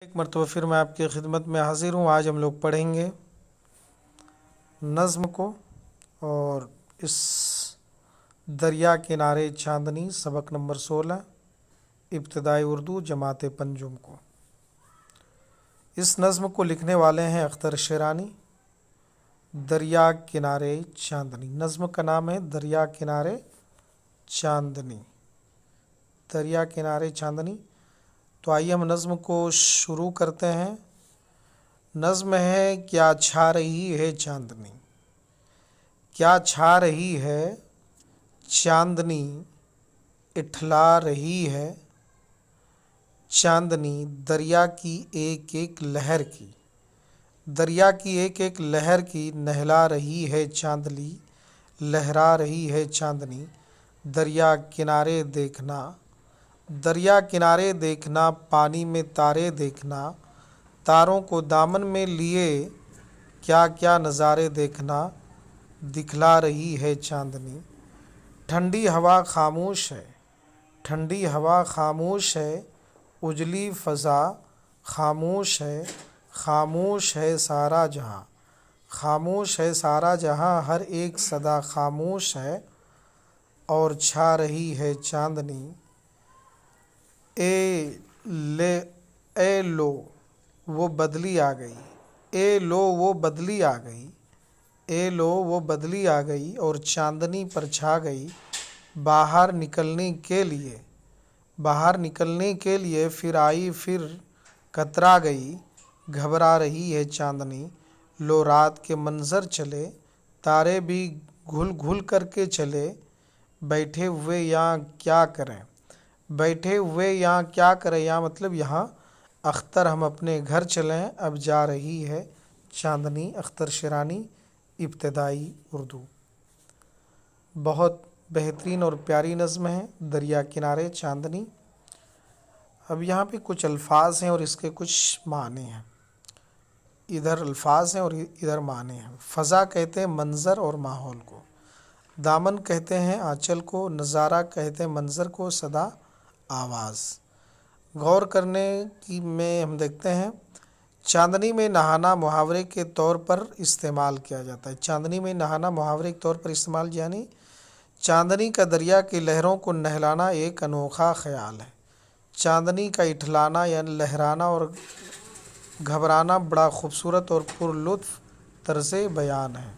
ایک مرتبہ پھر میں آپ کی خدمت میں حاضر ہوں۔ آج ہم لوگ پڑھیں گے نظم کو، اور اس دریا کنارے چاندنی سبق نمبر 16 ابتدائی اردو جماعت پنجم کو۔ اس نظم کو لکھنے والے ہیں اختر شیرانی۔ دریا کنارے چاندنی، نظم کا نام ہے دریا کنارے چاندنی۔ دریا کنارے چاندنی۔ تو آئیے ہم نظم کو شروع کرتے ہیں۔ نظم ہے کیا چھا رہی ہے چاندنی، کیا چھا رہی ہے چاندنی، اٹھلا رہی ہے چاندنی دریا کی ایک ایک لہر کی، دریا کی ایک ایک لہر کی نہلا رہی ہے چاندنی، لہرا رہی ہے چاندنی۔ دریا کنارے دیکھنا، دریا کنارے دیکھنا، پانی میں تارے دیکھنا، تاروں کو دامن میں لیے کیا کیا نظارے دیکھنا، دکھلا رہی ہے چاندنی۔ ٹھنڈی ہوا خاموش ہے، ٹھنڈی ہوا خاموش ہے، اجلی فضا خاموش ہے، خاموش ہے سارا جہاں، خاموش ہے سارا جہاں، ہر ایک صدا خاموش ہے اور چھا رہی ہے چاندنی۔ اے لو وہ بدلی آ گئی، اے لو وہ بدلی آ گئی، اے لو وہ بدلی آ گئی اور چاندنی پر چھا گئی۔ باہر نکلنے کے لیے، باہر نکلنے کے لیے پھر آئی پھر کترا گئی، گھبرا رہی ہے چاندنی۔ لو رات کے منظر چلے، تارے بھی گھل گھل کر کے چلے، بیٹھے ہوئے یہاں کیا کریں، بیٹھے ہوئے یہاں کیا کریں، یہاں مطلب یہاں اختر ہم اپنے گھر چلیں، اب جا رہی ہے چاندنی۔ اختر شیرانی، ابتدائی اردو۔ بہت بہترین اور پیاری نظم ہے دریا کنارے چاندنی۔ اب یہاں پہ کچھ الفاظ ہیں اور اس کے کچھ معنی ہیں۔ ادھر الفاظ ہیں اور ادھر معنی ہیں۔ فضا کہتے ہیں منظر اور ماحول کو، دامن کہتے ہیں آنچل کو، نظارہ کہتے ہیں منظر کو، صدا آواز۔ غور کرنے کی میں ہم دیکھتے ہیں چاندنی میں نہانا محاورے کے طور پر استعمال کیا جاتا ہے۔ چاندنی میں نہانا محاورے کے طور پر استعمال، یعنی چاندنی کا دریا کی لہروں کو نہلانا ایک انوکھا خیال ہے۔ چاندنی کا اٹھلانا یعنی لہرانا اور گھبرانا بڑا خوبصورت اور پر لطف طرز بیان ہے۔